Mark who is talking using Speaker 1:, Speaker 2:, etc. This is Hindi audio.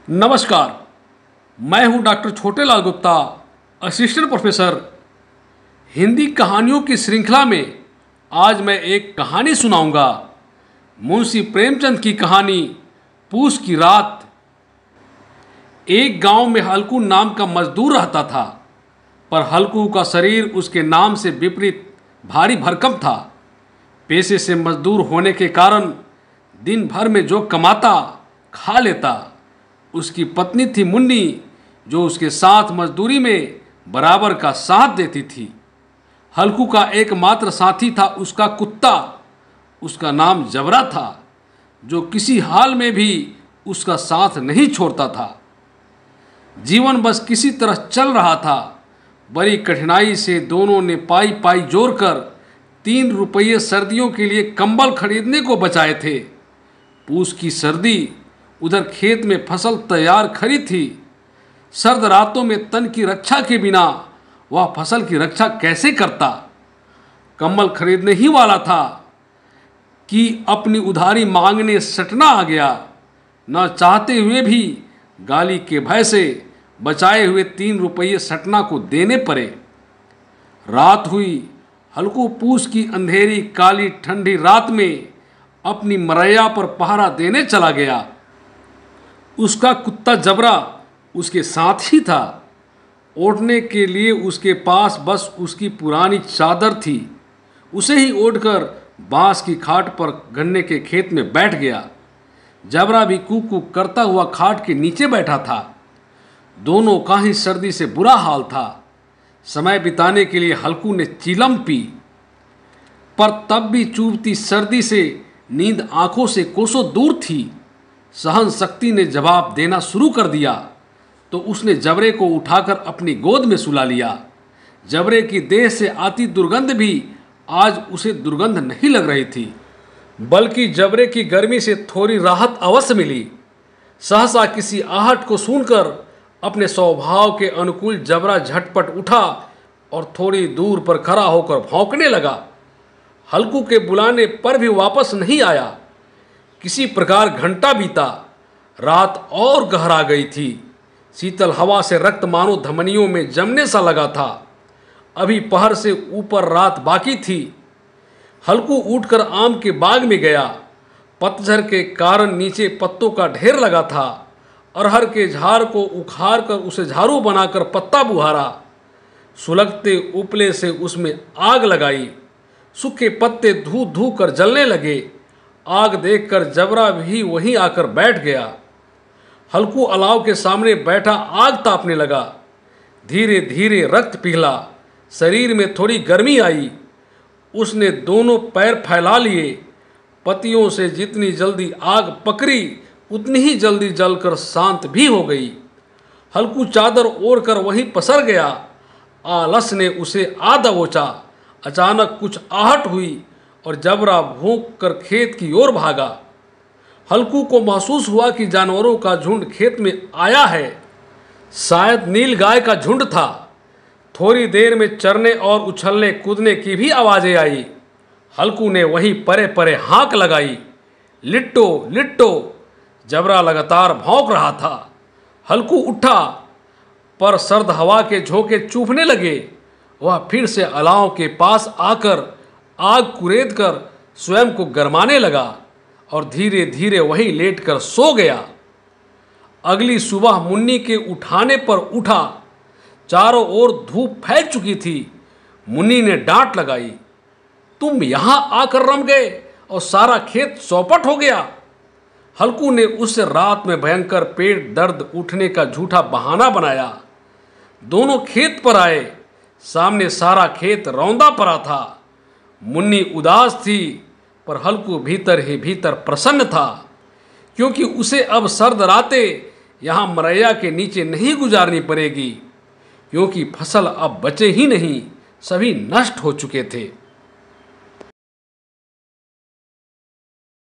Speaker 1: नमस्कार, मैं हूं doctor Chhotelal Gupta, assistant professor. Hindi कहानियों की श्रृंखला में आज मैं एक कहानी सुनाऊंगा। मुंशी प्रेमचंद की कहानी पूस की रात। एक गांव में हल्कू नाम का मजदूर रहता था, पर हल्कू का शरीर उसके नाम से विपरीत भारी भरकम था। पेशे से मजदूर होने के कारण दिन भर में जो कमाता खा लेता। उसकी पत्नी थी मुन्नी, जो उसके साथ मजदूरी में बराबर का साथ देती थी। हल्कू का एकमात्र साथी था उसका कुत्ता। उसका नाम जबरा था, जो किसी हाल में भी उसका साथ नहीं छोड़ता था। जीवन बस किसी तरह चल रहा था। बड़ी कठिनाई से दोनों ने पाई पाई जोड़कर 3 रुपये सर्दियों के लिए कंबल खरीदने को बचाए थे। पूस की सर्दी, उधर खेत में फसल तैयार खड़ी थी। सर्द रातों में तन की रक्षा के बिना वह फसल की रक्षा कैसे करता। कंबल खरीदने ही वाला था कि अपनी उधारी मांगने सटना आ गया। न चाहते हुए भी गाली के भय से बचाए हुए 3 रुपये सटना को देने पड़े। रात हुई। हल्कू पूस की अंधेरी काली ठंडी रात में अपनी मरैया पर पहरा देने चला गया। उसका कुत्ता जबरा उसके साथ ही था। ओढ़ने के लिए उसके पास बस उसकी पुरानी चादर थी। उसे ही ओढ़कर बांस की खाट पर गन्ने के खेत में बैठ गया। जबरा भी कूक कूक करता हुआ खाट के नीचे बैठा था। दोनों का ही सर्दी से बुरा हाल था। समय बिताने के लिए हल्कू ने चिलम पी, पर तब भी चुभती सर्दी से नींद आंखों से कोसों दूर थी। सहन शक्ति ने जवाब देना शुरू कर दिया तो उसने जबरे को उठाकर अपनी गोद में सुला लिया। जबरे की देह से आती दुर्गंध भी आज उसे दुर्गंध नहीं लग रही थी, बल्कि जबरे की गर्मी से थोड़ी राहत अवश्य मिली। सहसा किसी आहट को सुनकर अपने स्वभाव के अनुकूल जबरा झटपट उठा और थोड़ी दूर पर खड़ा होकर भौंकने लगा। हल्कू के बुलाने पर भी वापस नहीं आया। किसी प्रकार घंटा बीता। रात और गहरा गई थी। शीतल हवा से रक्त मानो धमनियों में जमने सा लगा था। अभी पहर से ऊपर रात बाकी थी। हल्कू उठकर आम के बाग में गया। पतझड़ के कारण नीचे पत्तों का ढेर लगा था। अरहर के झाड़ को उखाड़ कर उसे झाड़ू बनाकर पत्ता बुहारा। सुलगते उपले से उसमें आग लगाई। सूखे पत्ते धू धू कर जलने लगे। आग देखकर जबरा भी वहीं आकर बैठ गया। हल्कू अलाव के सामने बैठा आग तापने लगा। धीरे धीरे रक्त पिघला। शरीर में थोड़ी गर्मी आई। उसने दोनों पैर फैला लिए। पत्तियों से जितनी जल्दी आग पकड़ी उतनी ही जल्दी जलकर शांत भी हो गई। हल्कू चादर ओढ़कर वहीं पसर गया। आलस ने उसे आ दबोचा। अचानक कुछ आहट हुई और जबरा भौंक कर खेत की ओर भागा। हल्कू को महसूस हुआ कि जानवरों का झुंड खेत में आया है। शायद नील गाय का झुंड था। थोड़ी देर में चरने और उछलने कूदने की भी आवाजें आई। हल्कू ने वहीं परे परे हाँक लगाई, लिट्टो लिट्टो। जबरा लगातार भौंक रहा था। हल्कू उठा, पर सर्द हवा के झोंके चूभने लगे। वह फिर से अलाव के पास आकर आग कुरेद कर स्वयं को गरमाने लगा और धीरे धीरे वहीं लेटकर सो गया। अगली सुबह मुन्नी के उठाने पर उठा। चारों ओर धूप फैल चुकी थी। मुन्नी ने डांट लगाई, तुम यहाँ आकर रम गए और सारा खेत चौपट हो गया। हल्कू ने उससे रात में भयंकर पेट दर्द उठने का झूठा बहाना बनाया। दोनों खेत पर आए। सामने सारा खेत रौंदा पड़ा था। मुन्नी उदास थी, पर हल्कू भीतर ही भीतर प्रसन्न था, क्योंकि उसे अब सर्द रातें यहाँ मरैया के नीचे नहीं गुजारनी पड़ेगी, क्योंकि फसल अब बचे ही नहीं, सभी नष्ट हो चुके थे।